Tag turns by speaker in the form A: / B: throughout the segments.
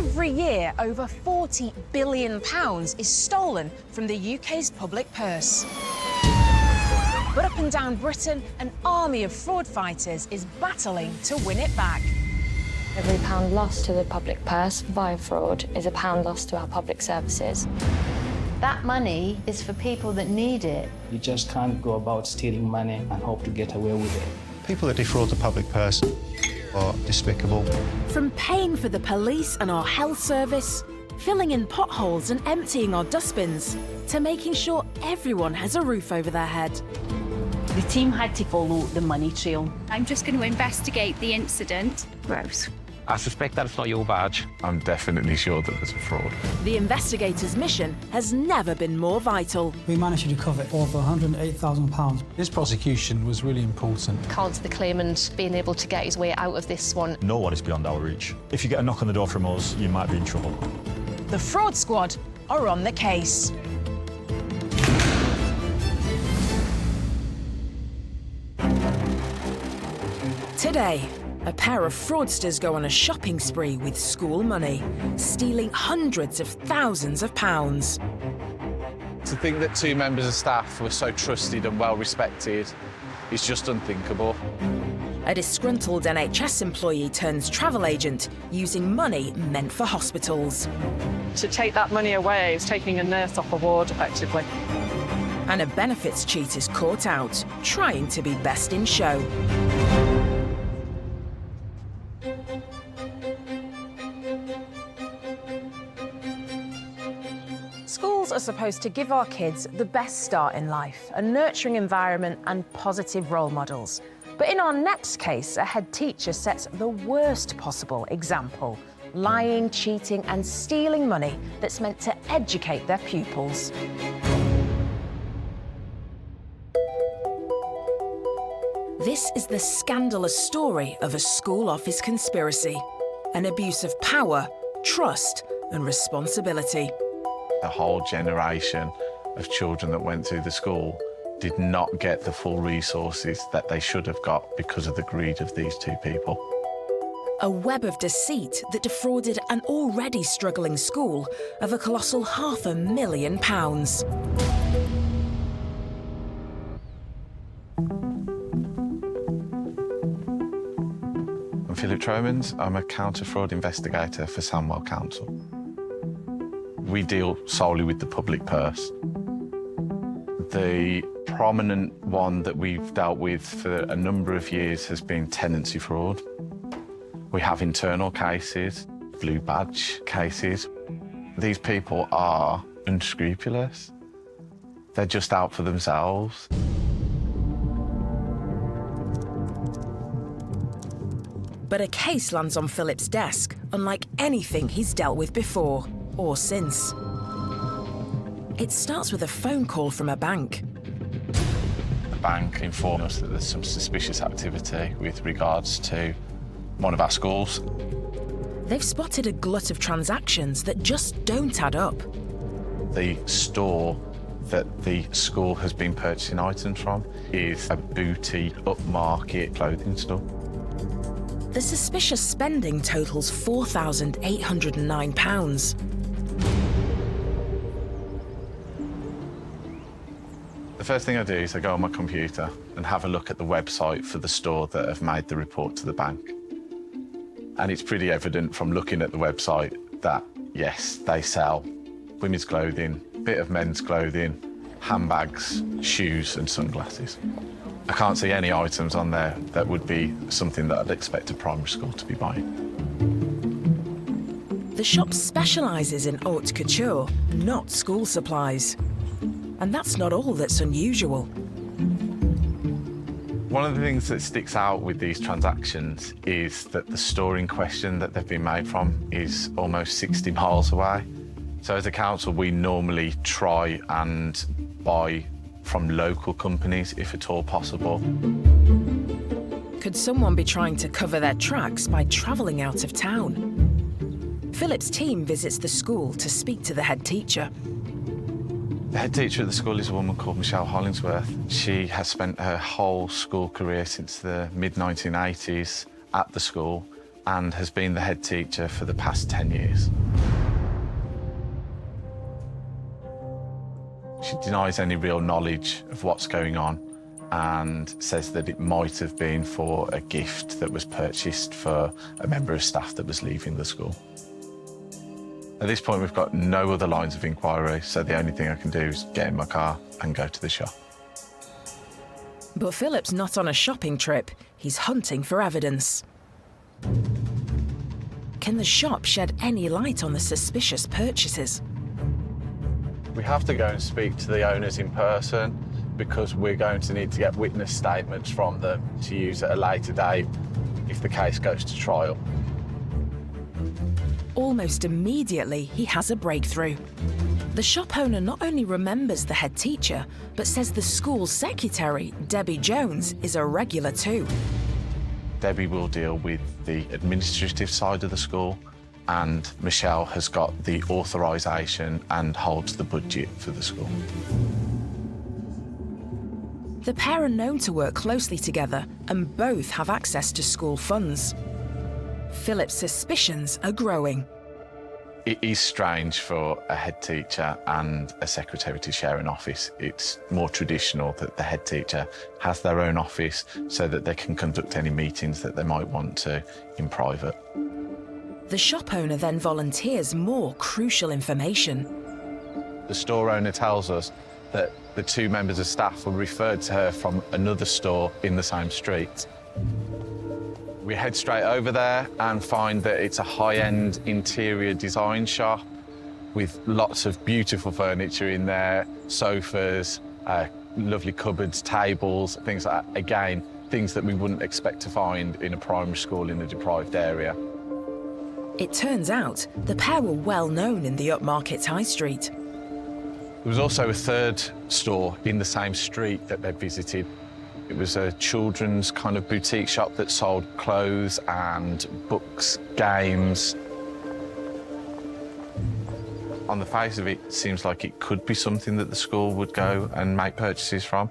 A: Every year, over £40 billion is stolen from the UK's public purse. But up and down Britain, an army of fraud fighters is battling to win it back.
B: Every pound lost to the public purse via fraud is a pound lost to our public services.
C: That money is for people that need it.
D: You just can't go about stealing money and hope to get away with it.
E: People that defraud the public purse are despicable.
A: From paying for the police and our health service, filling in potholes and emptying our dustbins, to making sure everyone has a roof over their head.
F: The team had to follow the money trail.
G: I'm just going to investigate the incident. Gross.
H: I suspect that it's not your badge.
I: I'm definitely sure that there's a fraud.
A: The investigators' mission has never been more vital.
J: We managed to recover over £108,000.
K: This prosecution was really important.
B: Can't the claimant being able to get his way out of this one?
L: No one is beyond our reach. If you get a knock on the door from us, you might be in trouble.
A: The Fraud Squad are on the case. Today, a pair of fraudsters go on a shopping spree with school money, stealing hundreds of thousands of pounds.
M: To think that two members of staff were so trusted and well-respected is just unthinkable.
A: A disgruntled NHS employee turns travel agent using money meant for hospitals.
N: To take that money away is taking a nurse off a ward, effectively.
A: And a benefits cheat is caught out, trying to be best in show. Schools are supposed to give our kids the best start in life, a nurturing environment and positive role models. But in our next case, a head teacher sets the worst possible example, lying, cheating and stealing money that's meant to educate their pupils. This is the scandalous story of a school office conspiracy, an abuse of power, trust and responsibility.
I: A whole generation of children that went through the school did not get the full resources that they should have got because of the greed of these two people.
A: A web of deceit that defrauded an already struggling school of a colossal £500,000.
I: I'm Philip Tromans. I'm a counter-fraud investigator for Sandwell Council. We deal solely with the public purse. The prominent one that we've dealt with for a number of years has been tenancy fraud. We have internal cases, blue badge cases. These people are unscrupulous. They're just out for themselves.
A: But a case lands on Philip's desk, unlike anything he's dealt with before or since. It starts with a phone call from a bank.
I: The bank informed us that there's some suspicious activity with regards to one of our schools.
A: They've spotted a glut of transactions that just don't add up.
I: The store that the school has been purchasing items from is a boutique, upmarket clothing store.
A: The suspicious spending totals £4,809.
I: The first thing I do is I go on my computer and have a look at the website for the store that have made the report to the bank. And it's pretty evident from looking at the website that, yes, they sell women's clothing, a bit of men's clothing, handbags, shoes and sunglasses. I can't see any items on there that would be something that I'd expect a primary school to be buying.
A: The shop specialises in haute couture, not school supplies. And that's not all that's unusual.
I: One of the things that sticks out with these transactions is that the store in question that they've been made from is almost 60 miles away. So as a council, we normally try and buy from local companies, if at all possible.
A: Could someone be trying to cover their tracks by travelling out of town? Philip's team visits the school to speak to the head teacher.
I: The head teacher at the school is a woman called Michelle Hollingsworth. She has spent her whole school career since the mid-1980s at the school, and has been the head teacher for the past 10 years. She denies any real knowledge of what's going on and says that it might have been for a gift that was purchased for a member of staff that was leaving the school. At this point, we've got no other lines of inquiry, so the only thing I can do is get in my car and go to the shop.
A: But Philip's not on a shopping trip. He's hunting for evidence. Can the shop shed any light on the suspicious purchases?
M: We have to go and speak to the owners in person because we're going to need to get witness statements from them to use at a later date if the case goes to trial.
A: Almost immediately, he has a breakthrough. The shop owner not only remembers the head teacher, but says the school secretary, Debbie Jones, is a regular too.
I: Debbie will deal with the administrative side of the school, and Michelle has got the authorisation and holds the budget for the school.
A: The pair are known to work closely together and both have access to school funds. Philip's suspicions are growing.
I: It is strange for a head teacher and a secretary to share an office. It's more traditional that the head teacher has their own office so that they can conduct any meetings that they might want to in private.
A: The shop owner then volunteers more crucial information.
M: The store owner tells us that the two members of staff were referred to her from another store in the same street. We head straight over there and find that it's a high-end interior design shop with lots of beautiful furniture in there, sofas, lovely cupboards, tables, things like that. Again, things that we wouldn't expect to find in a primary school in a deprived area.
A: It turns out the pair were well known in the upmarket high street.
M: There was also a third store in the same street that they'd visited. It was a children's kind of boutique shop that sold clothes and books, games. On the face of it, it seems like it could be something that the school would go and make purchases from.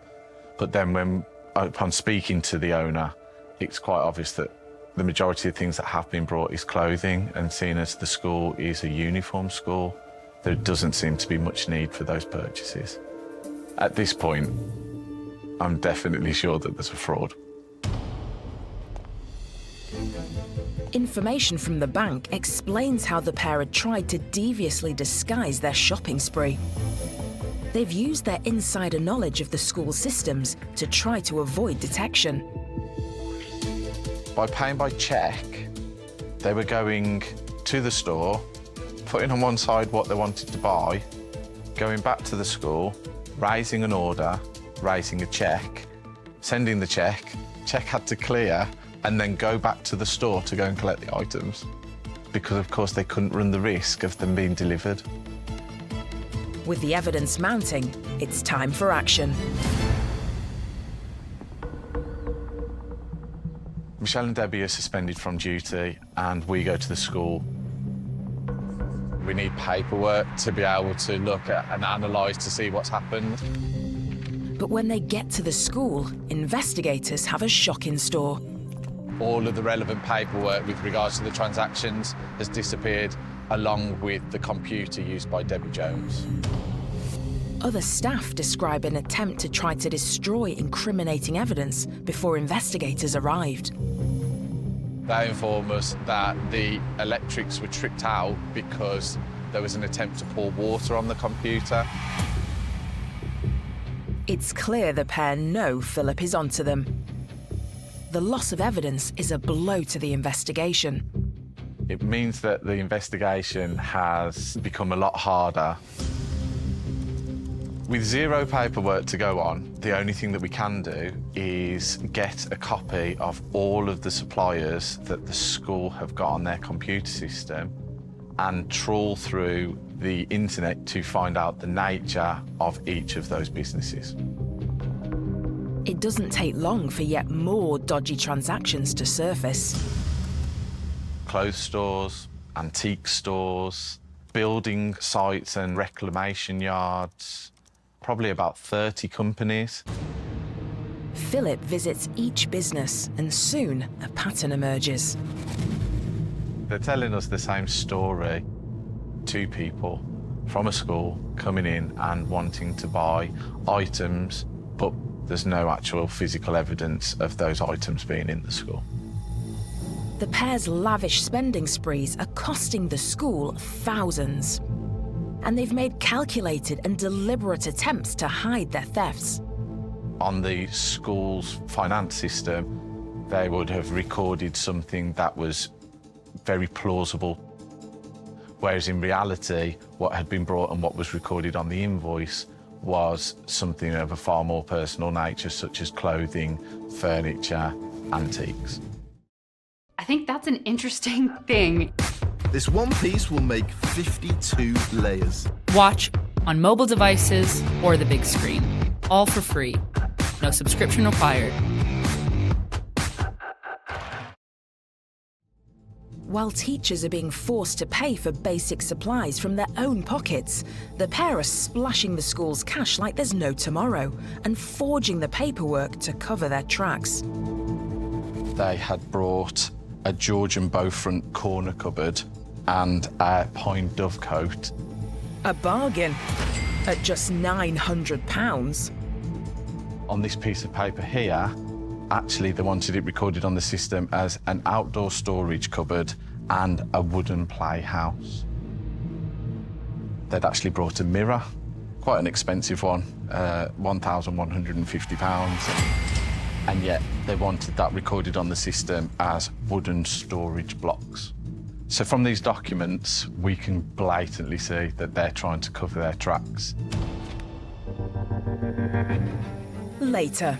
M: But then upon speaking to the owner, it's quite obvious that the majority of things that have been brought is clothing, and seeing as the school is a uniform school, there doesn't seem to be much need for those purchases. At this point, I'm definitely sure that there's a fraud.
A: Information from the bank explains how the pair had tried to deviously disguise their shopping spree. They've used their insider knowledge of the school systems to try to avoid detection.
I: By paying by cheque, they were going to the store, putting on one side what they wanted to buy, going back to the school, raising an order, raising a cheque, sending the cheque had to clear, and then go back to the store to go and collect the items. Because, of course, they couldn't run the risk of them being delivered.
A: With the evidence mounting, it's time for action.
I: Michelle and Debbie are suspended from duty, and we go to the school.
M: We need paperwork to be able to look at and analyse to see what's happened.
A: But when they get to the school, investigators have a shock in store.
M: All of the relevant paperwork with regards to the transactions has disappeared, along with the computer used by Debbie Jones.
A: Other staff describe an attempt to try to destroy incriminating evidence before investigators arrived.
M: They inform us that the electrics were tripped out because there was an attempt to pour water on the computer.
A: It's clear the pair know Philip is onto them. The loss of evidence is a blow to the investigation.
I: It means that the investigation has become a lot harder. With zero paperwork to go on, the only thing that we can do is get a copy of all of the suppliers that the school have got on their computer system and trawl through the internet to find out the nature of each of those businesses.
A: It doesn't take long for yet more dodgy transactions to surface.
I: Clothes stores, antique stores, building sites and reclamation yards, probably about 30 companies.
A: Philip visits each business and soon a pattern emerges.
I: They're telling us the same story. Two people from a school coming in and wanting to buy items, but there's no actual physical evidence of those items being in the school.
A: The pair's lavish spending sprees are costing the school thousands. And they've made calculated and deliberate attempts to hide their thefts.
I: On the school's finance system, they would have recorded something that was very plausible, whereas in reality, what had been brought and what was recorded on the invoice was something of a far more personal nature, such as clothing, furniture, antiques.
O: I think that's an interesting thing.
P: This one piece will make 52 layers.
Q: Watch on mobile devices or the big screen. All for free. No subscription required.
A: While teachers are being forced to pay for basic supplies from their own pockets, the pair are splashing the school's cash like there's no tomorrow and forging the paperwork to cover their tracks.
I: They had brought a Georgian Beaufront corner cupboard and a pine dovecoat.
A: A bargain at just £900.
I: On this piece of paper here, actually they wanted it recorded on the system as an outdoor storage cupboard and a wooden playhouse. They'd actually brought a mirror, quite an expensive one, £1,150. And yet they wanted that recorded on the system as wooden storage blocks. So from these documents, we can blatantly see that they're trying to cover their tracks.
A: Later,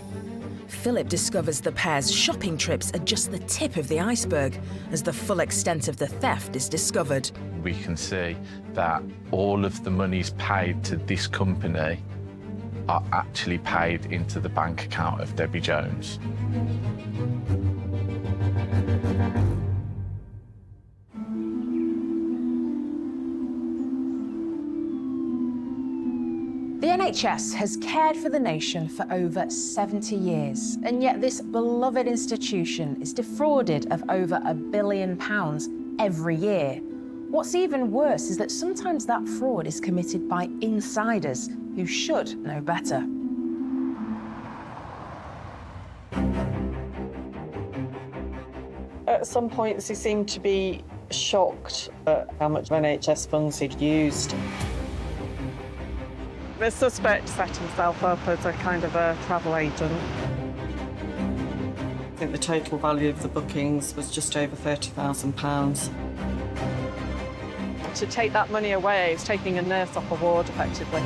A: Philip discovers the pair's shopping trips are just the tip of the iceberg as the full extent of the theft is discovered.
I: We can see that all of the monies paid to this company are actually paid into the bank account of Debbie Jones.
A: The NHS has cared for the nation for over 70 years, and yet this beloved institution is defrauded of over £1 billion every year. What's even worse is that sometimes that fraud is committed by insiders who should know better.
N: At some points, he seemed to be shocked at how much NHS funds he'd used. The suspect set himself up as a kind of a travel agent. I think the total value of the bookings was just over £30,000. To take that money away is taking a nurse off a ward, effectively.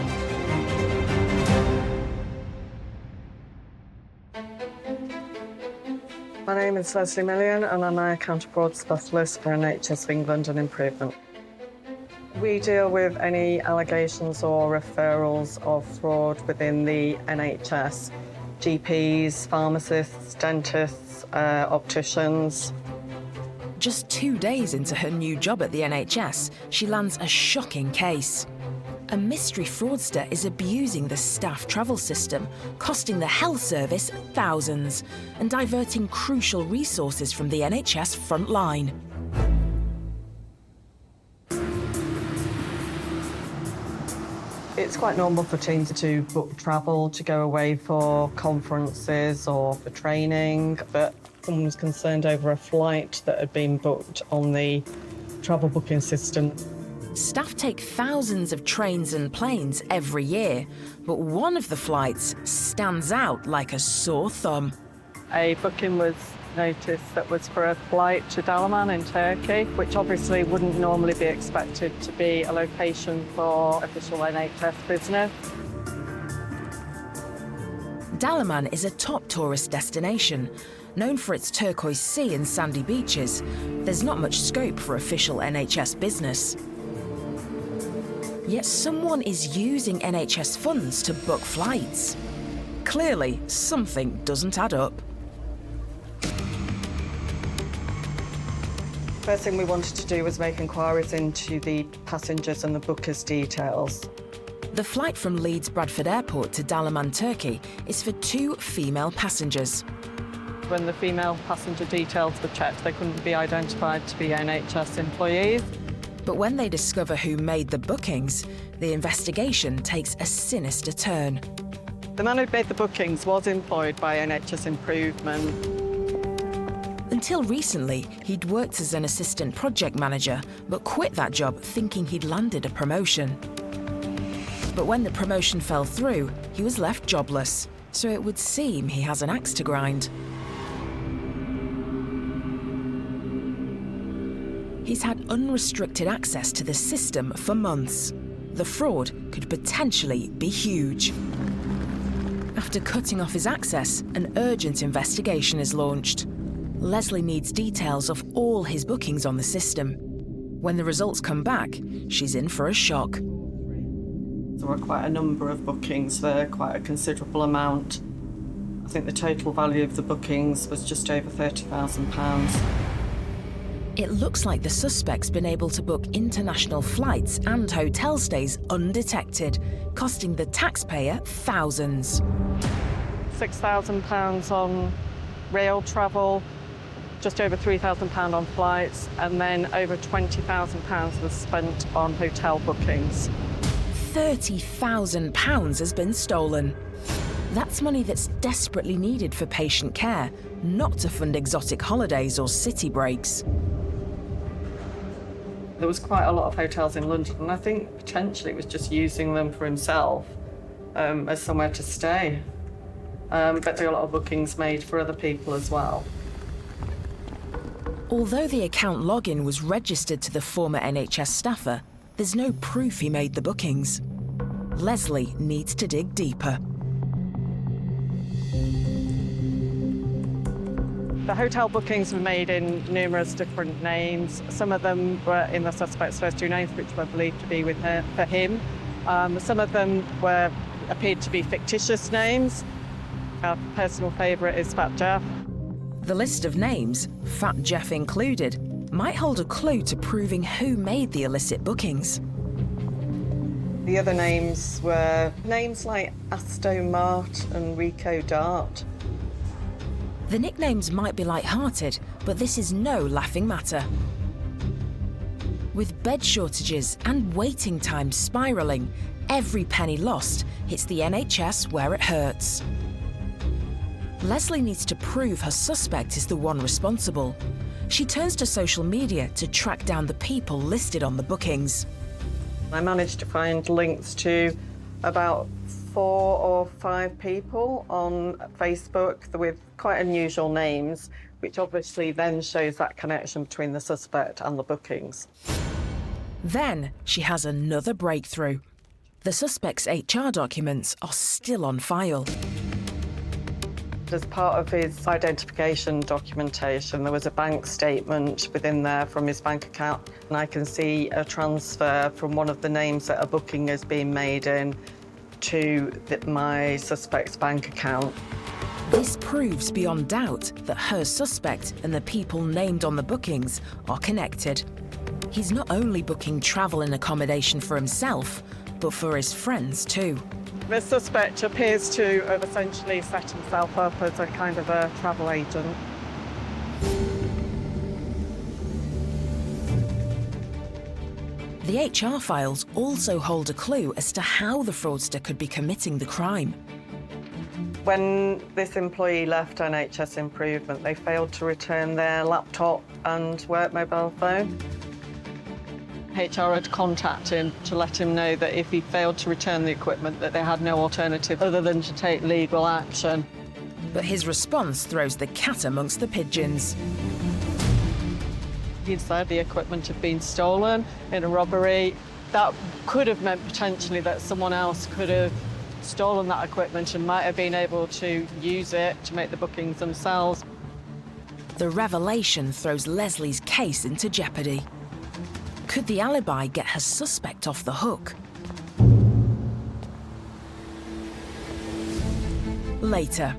N: My name is Leslie Million and I'm an counter-fraud specialist for NHS of England and Improvement. We deal with any allegations or referrals of fraud within the NHS. GPs, pharmacists, dentists, opticians.
A: Just 2 days into her new job at the NHS, she lands a shocking case. A mystery fraudster is abusing the staff travel system, costing the health service thousands and diverting crucial resources from the NHS front line.
N: It's quite normal for teens to book travel, to go away for conferences or for training, but someone was concerned over a flight that had been booked on the travel booking system.
A: Staff take thousands of trains and planes every year, but one of the flights stands out like a sore thumb.
N: A booking was noticed that was for a flight to Dalaman in Turkey, which obviously wouldn't normally be expected to be a location for official NHS business.
A: Dalaman is a top tourist destination. Known for its turquoise sea and sandy beaches, there's not much scope for official NHS business. Yet someone is using NHS funds to book flights. Clearly, something doesn't add up.
N: First thing we wanted to do was make inquiries into the passengers and the bookers' details.
A: The flight from Leeds Bradford Airport to Dalaman, Turkey is for 2 female passengers.
N: When the female passenger details were checked, they couldn't be identified to be NHS employees.
A: But when they discover who made the bookings, the investigation takes a sinister turn.
N: The man who made the bookings was employed by NHS Improvement.
A: Until recently, he'd worked as an assistant project manager, but quit that job thinking he'd landed a promotion. But when the promotion fell through, he was left jobless, so it would seem he has an axe to grind. He's had unrestricted access to the system for months. The fraud could potentially be huge. After cutting off his access, an urgent investigation is launched. Leslie needs details of all his bookings on the system. When the results come back, she's in for a shock.
N: There were quite a number of bookings there, quite a considerable amount. I think the total value of the bookings was just over £30,000.
A: It looks like the suspect's been able to book international flights and hotel stays undetected, costing the taxpayer thousands.
N: £6,000 on rail travel, just over £3,000 on flights, and then over £20,000 was spent on hotel bookings.
A: £30,000 has been stolen. That's money that's desperately needed for patient care, not to fund exotic holidays or city breaks.
N: There was quite a lot of hotels in London, and I think potentially it was just using them for himself as somewhere to stay. But there are a lot of bookings made for other people as well.
A: Although the account login was registered to the former NHS staffer, there's no proof he made the bookings. Leslie needs to dig deeper.
N: The hotel bookings were made in numerous different names. Some of them were in the suspect's first two names, which were believed to be for him. Some of them appeared to be fictitious names. Our personal favourite is Fat Jeff.
A: The list of names, Fat Jeff included, might hold a clue to proving who made the illicit bookings.
N: The other names were names like Aston Mart and Rico Dart.
A: The nicknames might be light-hearted, but this is no laughing matter. With bed shortages and waiting times spiralling, every penny lost hits the NHS where it hurts. Leslie needs to prove her suspect is the one responsible. She turns to social media to track down the people listed on the bookings.
N: I managed to find links to about 4 or 5 people on Facebook with quite unusual names, which obviously then shows that connection between the suspect and the bookings.
A: Then she has another breakthrough. The suspect's HR documents are still on file.
N: As part of his identification documentation, there was a bank statement within there from his bank account, and I can see a transfer from one of the names that a booking is being made in to my suspect's bank account.
A: This proves beyond doubt that her suspect and the people named on the bookings are connected. He's not only booking travel and accommodation for himself, but for his friends too.
N: The suspect appears to have essentially set himself up as a kind of a travel agent.
A: The HR files also hold a clue as to how the fraudster could be committing the crime.
N: When this employee left NHS Improvement, they failed to return their laptop and work mobile phone. HR had contacted him to let him know that if he failed to return the equipment, that they had no alternative other than to take legal action.
A: But his response throws the cat amongst the pigeons.
N: He said the equipment had been stolen in a robbery. That could have meant potentially that someone else could have stolen that equipment and might have been able to use it to make the bookings themselves.
A: The revelation throws Leslie's case into jeopardy. Could the alibi get her suspect off the hook? Later,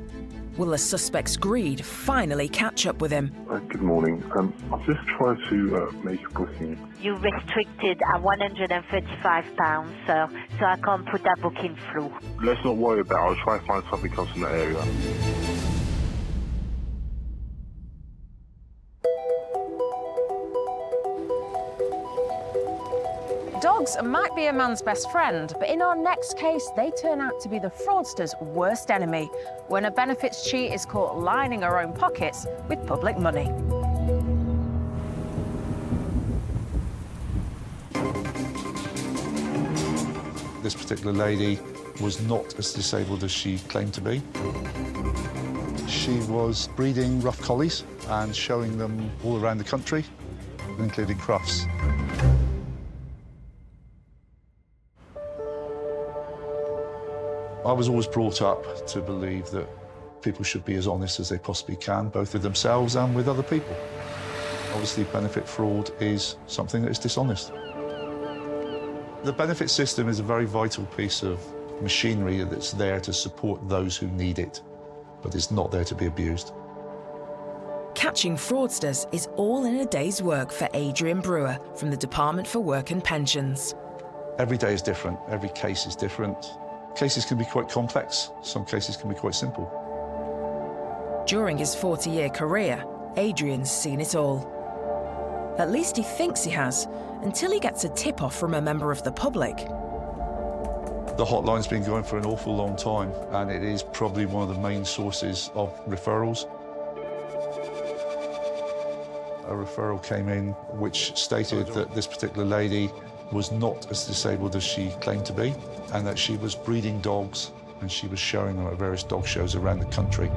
A: will the suspect's greed finally catch up with him?
R: Good morning. I've just tried to make a booking.
S: You're restricted at £135, sir, so I can't put that booking through.
R: Let's not worry about it. I'll try to find something else in that area.
A: Dogs might be a man's best friend, but in our next case, they turn out to be the fraudster's worst enemy when a benefits cheat is caught lining her own pockets with public money.
E: This particular lady was not as disabled as she claimed to be. She was breeding rough collies and showing them all around the country, including Crufts. I was always brought up to believe that people should be as honest as they possibly can, both with themselves and with other people. Obviously, benefit fraud is something that is dishonest. The benefit system is a very vital piece of machinery that's there to support those who need it, but it's not there to be abused.
A: Catching fraudsters is all in a day's work for Adrian Brewer from the Department for Work and Pensions.
E: Every day is different, every case is different. Cases can be quite complex, some cases can be quite simple.
A: During his 40-year career, Adrian's seen it all. At least he thinks he has, until he gets a tip-off from a member of the public.
E: The hotline's been going for an awful long time, and it is probably one of the main sources of referrals. A referral came in which stated that this particular lady was not as disabled as she claimed to be, and that she was breeding dogs and she was showing them at various dog shows around the country.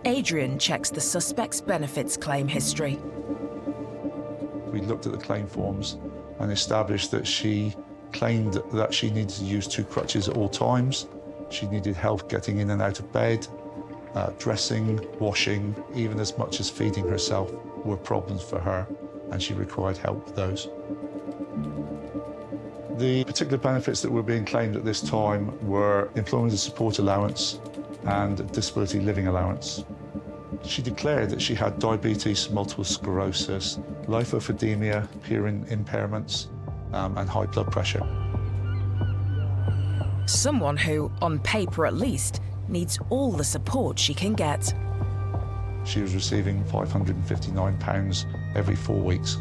A: Adrian checks the suspect's benefits claim history.
E: We looked at the claim forms and established that she claimed that she needed to use 2 crutches at all times. She needed help getting in and out of bed, dressing, washing, even as much as feeding herself were problems for her, and she required help with those. The particular benefits that were being claimed at this time were employment and support allowance and disability living allowance. She declared that she had diabetes, multiple sclerosis, lymphedema, hearing impairments, and high blood pressure.
A: Someone who, on paper at least, needs all the support she can get.
E: She was receiving £559 every 4 weeks.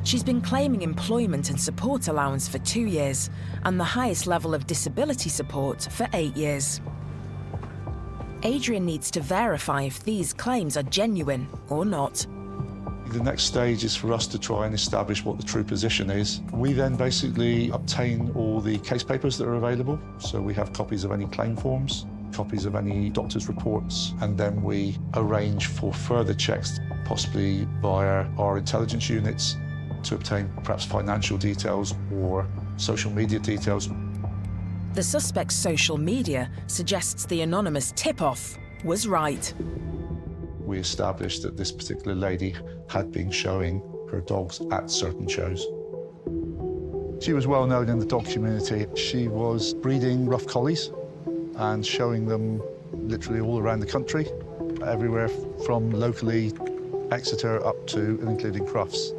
A: She's been claiming employment and support allowance for 2 years, and the highest level of disability support for 8 years. Adrian needs to verify if these claims are genuine or not.
E: The next stage is for us to try and establish what the true position is. We then basically obtain all the case papers that are available. So we have copies of any claim forms, copies of any doctor's reports, and then we arrange for further checks, possibly via our intelligence units, to obtain perhaps financial details or social media details.
A: The suspect's social media suggests the anonymous tip-off was right.
E: We established that this particular lady had been showing her dogs at certain shows. She was well known in the dog community. She was breeding rough collies and showing them literally all around the country, everywhere from locally Exeter up to and including Crufts.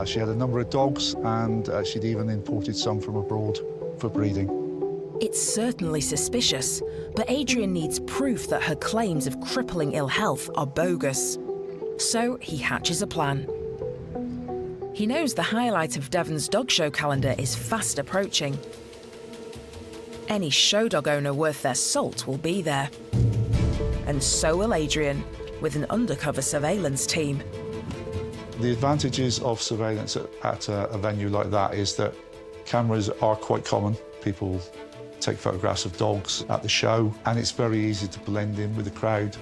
E: She had a number of dogs, and she'd even imported some from abroad for breeding.
A: It's certainly suspicious, but Adrian needs proof that her claims of crippling ill health are bogus. So he hatches a plan. He knows the highlight of Devon's dog show calendar is fast approaching. Any show dog owner worth their salt will be there. And so will Adrian, with an undercover surveillance team.
E: The advantages of surveillance at a venue like that is that cameras are quite common. People take photographs of dogs at the show, and it's very easy to blend in with the crowd.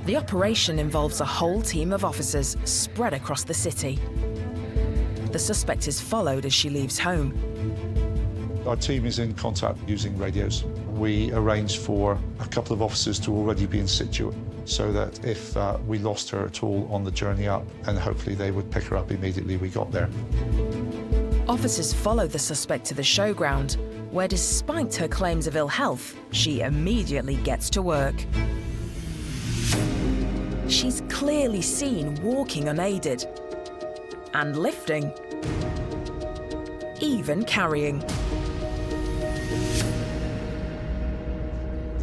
A: The operation involves a whole team of officers spread across the city. The suspect is followed as she leaves home.
E: Our team is in contact using radios. We arranged for a couple of officers to already be in situ, so that if we lost her at all on the journey up, then hopefully they would pick her up immediately we got there.
A: Officers follow the suspect to the showground, where despite her claims of ill health, she immediately gets to work. She's clearly seen walking unaided and lifting, even carrying.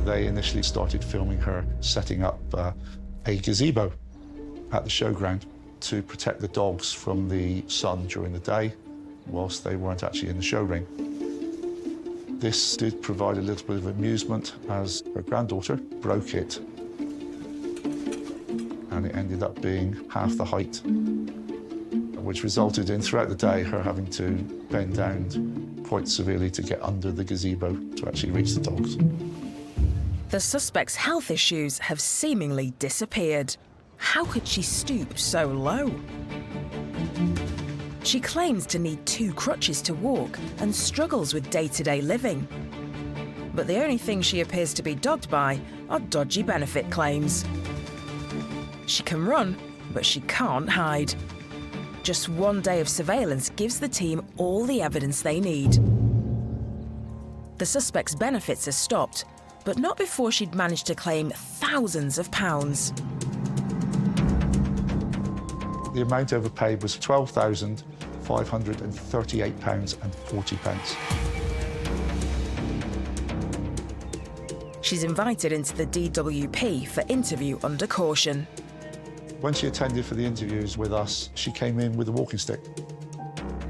E: They initially started filming her setting up a gazebo at the showground to protect the dogs from the sun during the day, whilst they weren't actually in the show ring. This did provide a little bit of amusement as her granddaughter broke it, and it ended up being half the height, which resulted in, throughout the day, her having to bend down quite severely to get under the gazebo to actually reach the dogs.
A: The suspect's health issues have seemingly disappeared. How could she stoop so low? She claims to need 2 crutches to walk and struggles with day-to-day living. But the only thing she appears to be dogged by are dodgy benefit claims. She can run, but she can't hide. Just one day of surveillance gives the team all the evidence they need. The suspect's benefits are stopped, but not before she'd managed to claim thousands of pounds.
E: The amount overpaid was £12,538.40.
A: She's invited into the DWP for interview under caution.
E: When she attended for the interviews with us, she came in with a walking stick.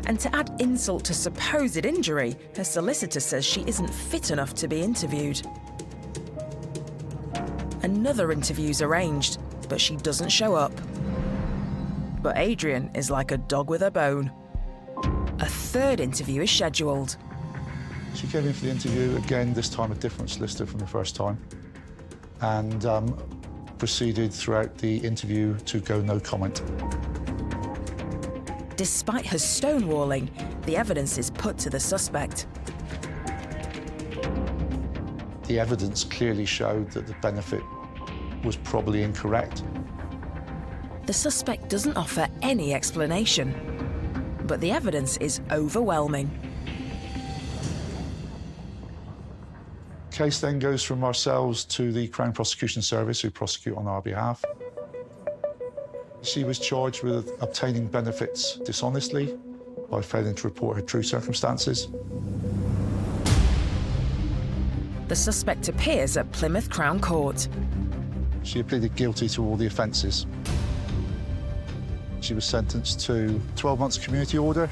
A: And to add insult to supposed injury, her solicitor says she isn't fit enough to be interviewed. Another interview's arranged, but she doesn't show up. But Adrian is like a dog with a bone. A third interview is scheduled.
E: She came in for the interview, again, this time a different solicitor from the first time, and proceeded throughout the interview to go no comment.
A: Despite her stonewalling, the evidence is put to the suspect.
E: The evidence clearly showed that the benefit was probably incorrect.
A: The suspect doesn't offer any explanation, but the evidence is overwhelming.
E: The case then goes from ourselves to the Crown Prosecution Service, who prosecute on our behalf. She was charged with obtaining benefits dishonestly by failing to report her true circumstances.
A: The suspect appears at Plymouth Crown Court.
E: She pleaded guilty to all the offences. She was sentenced to 12 months community order,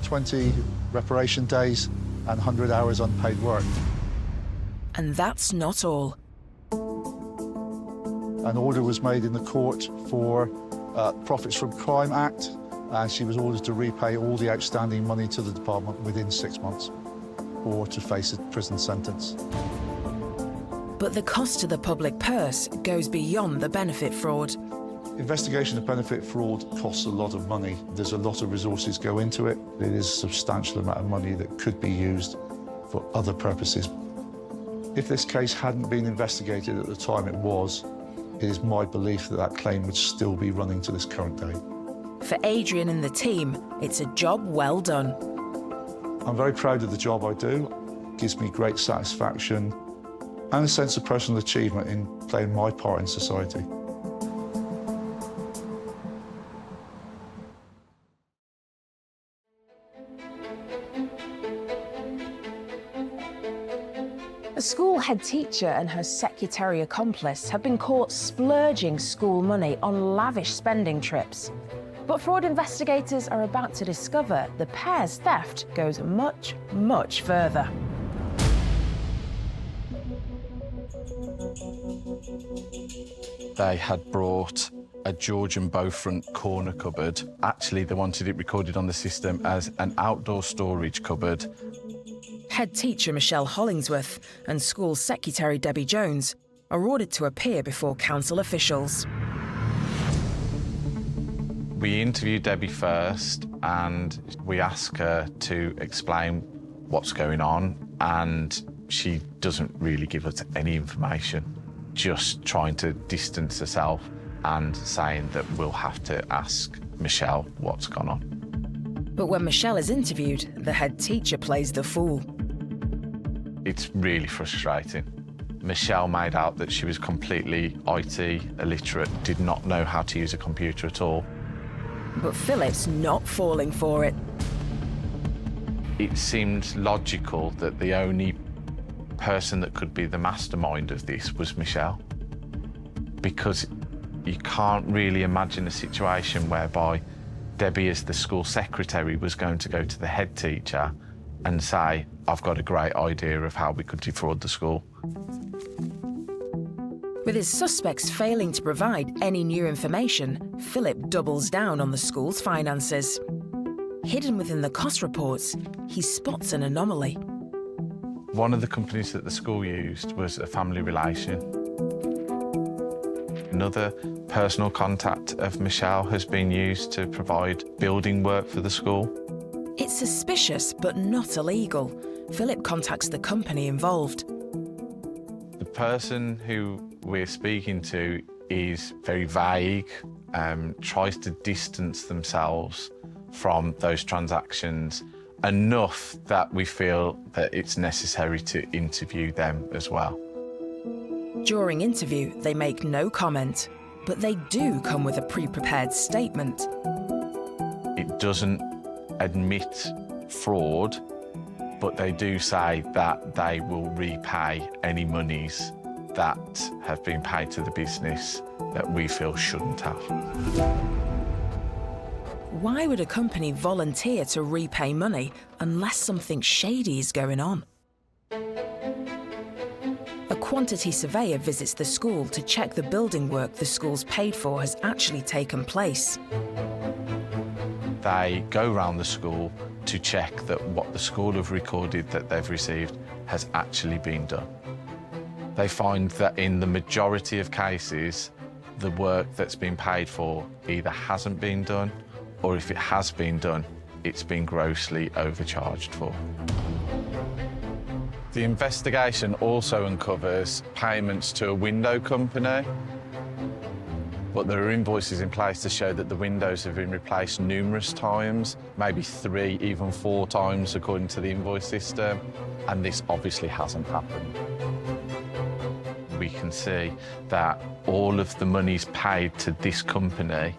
E: 20 reparation days, and 100 hours unpaid work.
A: And that's not all.
E: An order was made in the court for Profits from Crime Act, and she was ordered to repay all the outstanding money to the department within 6 months, or to face a prison sentence.
A: But the cost to the public purse goes beyond the benefit fraud.
E: Investigation of benefit fraud costs a lot of money. There's a lot of resources go into it. It is a substantial amount of money that could be used for other purposes. If this case hadn't been investigated at the time it was, it is my belief that that claim would still be running to this current day.
A: For Adrian and the team, it's a job well done.
E: I'm very proud of the job I do. It gives me great satisfaction and a sense of personal achievement in playing my part in society.
A: A school head teacher and her secretary accomplice have been caught splurging school money on lavish spending trips. But fraud investigators are about to discover the pair's theft goes much, much further.
M: They had brought a Georgian Beaufront corner cupboard. Actually, they wanted it recorded on the system as an outdoor storage cupboard.
A: Head teacher Michelle Hollingsworth and school secretary Debbie Jones are ordered to appear before council officials.
M: We interviewed Debbie first and we asked her to explain what's going on, and she doesn't really give us any information, just trying to distance herself and saying that we'll have to ask Michelle what's gone on.
A: But when Michelle is interviewed, the head teacher plays the fool.
M: It's really frustrating. Michelle made out that she was completely IT illiterate, did not know how to use a computer at all.
A: But Philip's not falling for it.
M: It seemed logical that the only person that could be the mastermind of this was Michelle, because You can't really imagine a situation whereby Debbie, as the school secretary, was going to go to the head teacher and say, I've got a great idea of how we could defraud the school.
A: With his suspects failing to provide any new information, Philip doubles down on the school's finances. Hidden within the cost reports, he spots an anomaly.
M: One of the companies that the school used was a family relation. Another personal contact of Michelle has been used to provide building work for the school.
A: It's suspicious, but not illegal. Philip contacts the company involved.
M: The person who we're speaking to is very vague, tries to distance themselves from those transactions enough that we feel that it's necessary to interview them as well.
A: During interview, they make no comment, but they do come with a pre-prepared statement.
M: It doesn't admit fraud, but they do say that they will repay any monies that have been paid to the business that we feel shouldn't have.
A: Why would a company volunteer to repay money unless something shady is going on? A quantity surveyor visits the school to check the building work the school's paid for has actually taken place.
M: They go round the school to check that what the school have recorded that they've received has actually been done. They find that in the majority of cases, the work that's been paid for either hasn't been done, or if it has been done, it's been grossly overcharged for. The investigation also uncovers payments to a window company, but there are invoices in place to show that the windows have been replaced numerous times, maybe 3, even 4 times according to the invoice system, and this obviously hasn't happened. We can see that all of the monies paid to this company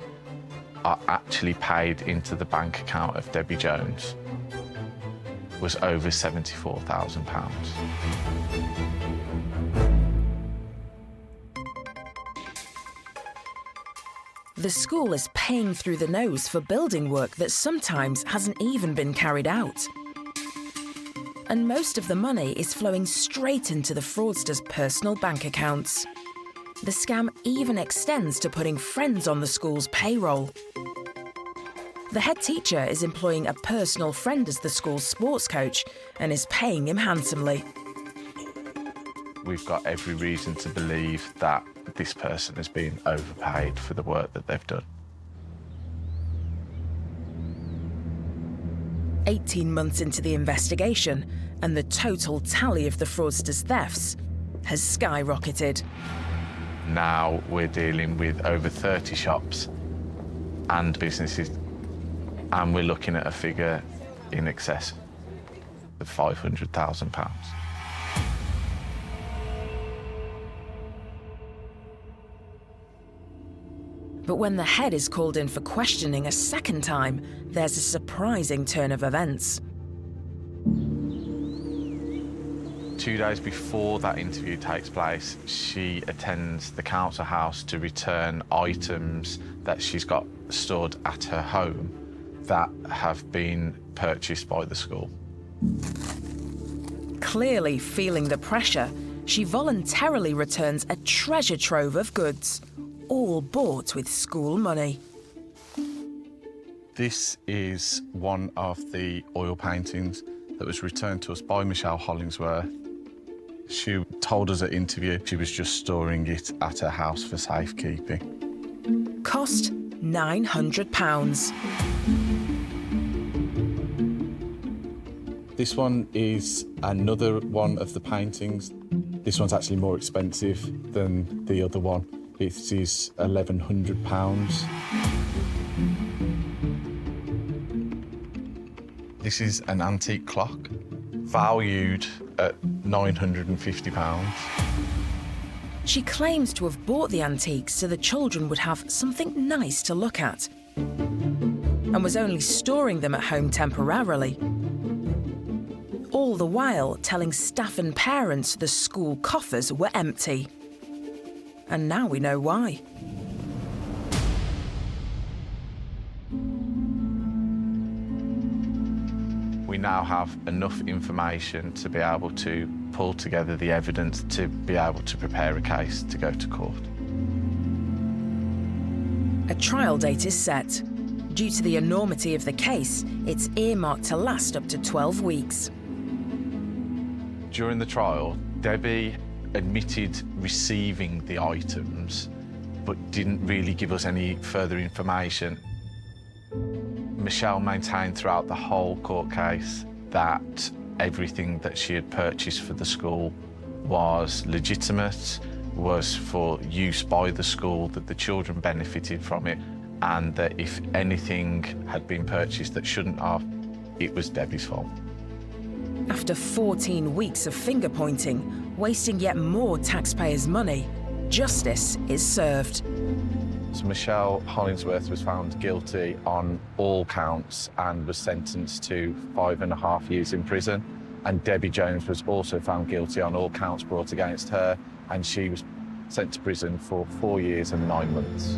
M: are actually paid into the bank account of Debbie Jones. Was over £74,000.
A: The school is paying through the nose for building work that sometimes hasn't even been carried out. And most of the money is flowing straight into the fraudsters' personal bank accounts. The scam even extends to putting friends on the school's payroll. The head teacher is employing a personal friend as the school's sports coach and is paying him handsomely.
M: We've got every reason to believe that this person has been overpaid for the work that they've done.
A: 18 months into the investigation, and the total tally of the fraudsters' thefts has skyrocketed.
M: Now we're dealing with over 30 shops and businesses, and we're looking at a figure in excess of £500,000.
A: But when the head is called in for questioning a second time, there's a surprising turn of events.
M: 2 days before that interview takes place, she attends the council house to return items that she's got stored at her home that have been purchased by the school.
A: Clearly feeling the pressure, she voluntarily returns a treasure trove of goods, all bought with school money.
M: This is one of the oil paintings that was returned to us by Michelle Hollingsworth. She told us at interview she was just storing it at her house for safekeeping.
A: Cost £900.
M: This one is another one of the paintings. This one's actually more expensive than the other one. It is £1,100. This is an antique clock, valued at £950.
A: She claims to have bought the antiques so the children would have something nice to look at, and was only storing them at home temporarily. All the while telling staff and parents the school coffers were empty. And now we know why.
I: now have enough information to be able to pull together the evidence to be able to prepare a case to go to court.
A: A trial date is set. Due to the enormity of the case, it's earmarked to last up to 12 weeks.
I: During the trial, Debbie admitted receiving the items, but didn't really give us any further information. Michelle maintained throughout the whole court case that everything that she had purchased for the school was legitimate, was for use by the school, that the children benefited from it, and that if anything had been purchased that shouldn't have, it was Debbie's fault.
A: After 14 weeks of finger-pointing, wasting yet more taxpayers' money, justice is served.
I: So Michelle Hollingsworth was found guilty on all counts and was sentenced to 5.5 years in prison. And Debbie Jones was also found guilty on all counts brought against her, and she was sent to prison for 4 years and 9 months.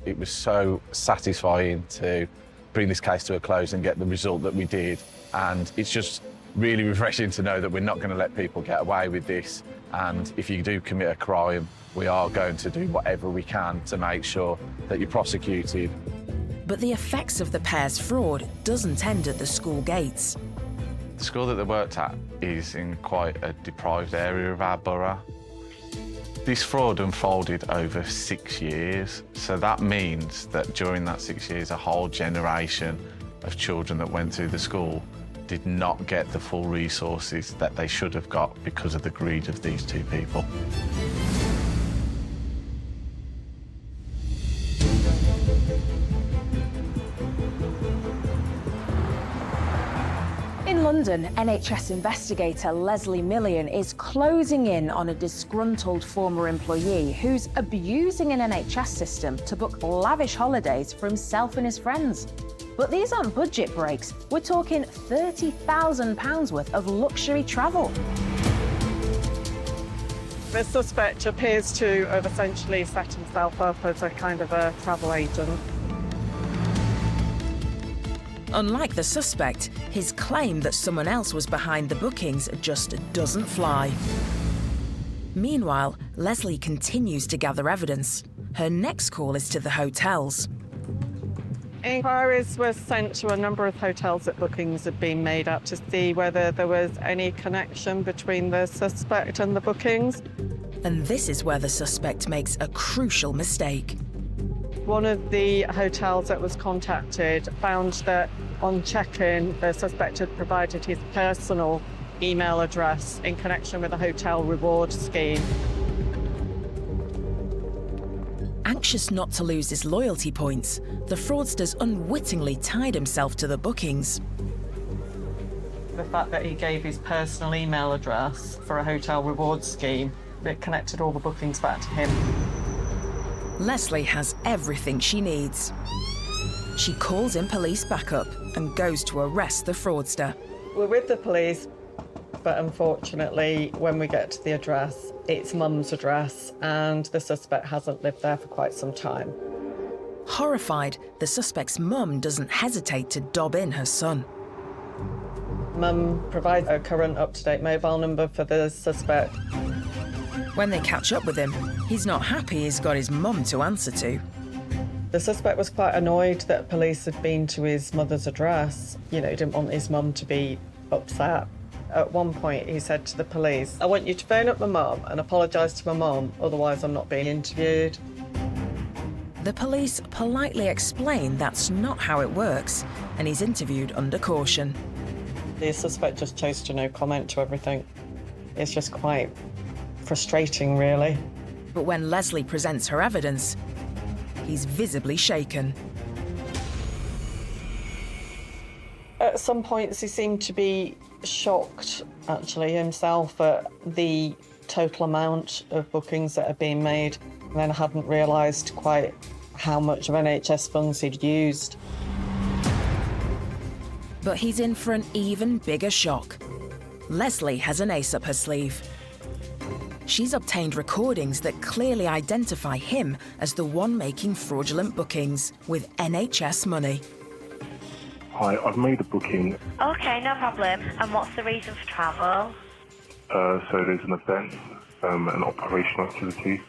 I: It was so satisfying to bring this case to a close and get the result that we did. And it's just really refreshing to know that we're not going to let people get away with this. And if you do commit a crime, we are going to do whatever we can to make sure that you're prosecuted.
A: But the effects of the pair's fraud doesn't end at the school gates.
I: The school that they worked at is in quite a deprived area of our borough. This fraud unfolded over 6 years, so that means that during that 6 years, a whole generation of children that went through the school did not get the full resources that they should have got because of the greed of these two people.
A: In London, NHS investigator Leslie Millian is closing in on a disgruntled former employee who's abusing an NHS system to book lavish holidays for himself and his friends. But these aren't budget breaks. We're talking £30,000 worth of luxury travel.
N: The suspect appears to have essentially set himself up as a kind of a travel agent.
A: Unlike the suspect, his claim that someone else was behind the bookings just doesn't fly. Meanwhile, Leslie continues to gather evidence. Her next call is to the hotels.
N: Inquiries were sent to a number of hotels that bookings had been made at to see whether there was any connection between the suspect and the bookings.
A: And this is where the suspect makes a crucial mistake.
N: One of the hotels that was contacted found that on check-in, the suspect had provided his personal email address in connection with a hotel reward scheme.
A: Anxious not to lose his loyalty points, the fraudsters unwittingly tied himself to the bookings.
N: The fact that he gave his personal email address for a hotel reward scheme, it connected all the bookings back to him.
A: Leslie has everything she needs. She calls in police backup and goes to arrest the fraudster.
N: We're with the police, but unfortunately, when we get to the address, it's Mum's address, and the suspect hasn't lived there for quite some time.
A: Horrified, the suspect's mum doesn't hesitate to dob in her son.
N: Mum provides a current up-to-date mobile number for the suspect.
A: When they catch up with him, he's not happy he's got his mum to answer to.
N: The suspect was quite annoyed that police had been to his mother's address. You know, he didn't want his mum to be upset. At one point, he said to the police, "I want you to phone up my mum and apologise to my mum, otherwise I'm not being interviewed."
A: The police politely explain that's not how it works, and he's interviewed under caution.
N: The suspect just chose to no comment to everything. It's just quite frustrating, really.
A: But when Leslie presents her evidence, he's visibly shaken.
N: At some points, he seemed to be shocked, actually, himself at the total amount of bookings that had been made, and then hadn't realised quite how much of NHS funds he'd used.
A: But he's in for an even bigger shock. Leslie has an ace up her sleeve. she's obtained recordings that clearly identify him as the one making fraudulent bookings with NHS money.
R: Hi, I've made a booking.
S: Okay, no problem. And what's the reason for travel?
R: So there's an event, an operational activity.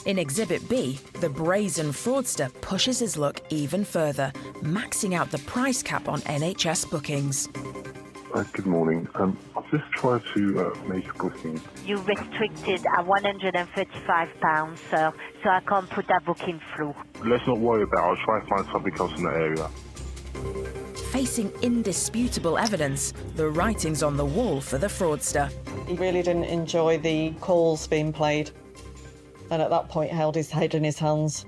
A: In Exhibit B, the brazen fraudster pushes his luck even further, maxing out the price cap on NHS bookings.
R: Good morning. I've just tried to make a booking.
S: You restricted at £135, sir, so I can't put that booking through.
R: Let's not worry about it. I'll try and find something else in the area.
A: Facing indisputable evidence, the writing's on the wall for the fraudster.
N: He really didn't enjoy the calls being played, and at that point held his head in his hands.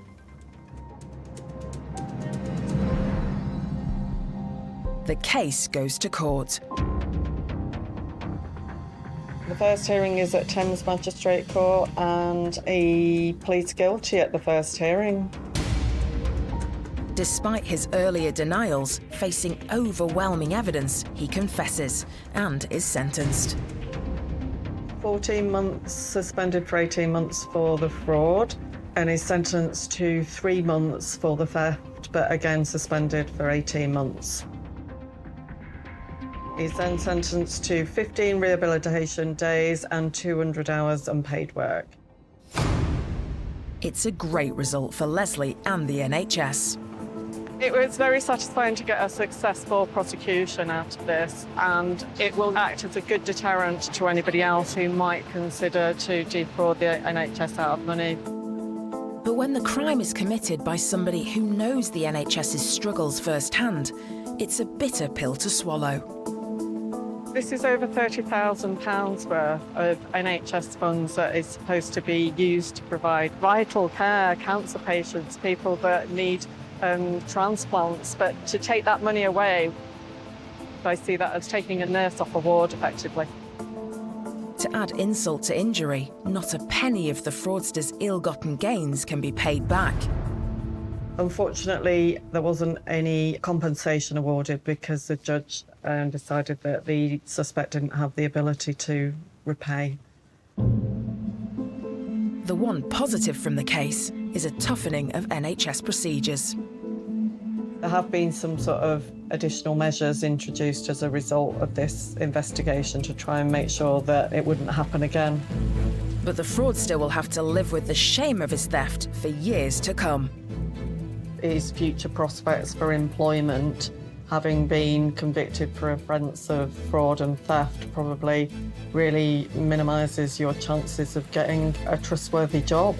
A: The case goes to court.
N: The first hearing is at Thames Magistrate Court, and he pleads guilty at the first hearing.
A: Despite his earlier denials, facing overwhelming evidence, he confesses and is sentenced.
N: 14 months suspended for 18 months for the fraud, and is sentenced to 3 months for the theft, but again suspended for 18 months. He's then sentenced to 15 rehabilitation days and 200 hours unpaid work.
A: It's a great result for Leslie and the NHS.
N: It was very satisfying to get a successful prosecution out of this, and it will act as a good deterrent to anybody else who might consider to defraud the NHS out of money.
A: But when the crime is committed by somebody who knows the NHS's struggles firsthand, it's a bitter pill to swallow.
N: This is over £30,000 worth of NHS funds that is supposed to be used to provide vital care, cancer patients, people that need transplants, but to take that money away, I see that as taking a nurse off a ward, effectively.
A: To add insult to injury, not a penny of the fraudster's ill-gotten gains can be paid back.
N: Unfortunately, there wasn't any compensation awarded because the judge decided that the suspect didn't have the ability to repay.
A: The one positive from the case is a toughening of NHS procedures.
N: There have been some sort of additional measures introduced as a result of this investigation to try and make sure that it wouldn't happen again.
A: But the fraudster will have to live with the shame of his theft for years to come.
N: His future prospects for employment, having been convicted for offence of fraud and theft, probably really minimises your chances of getting a trustworthy job.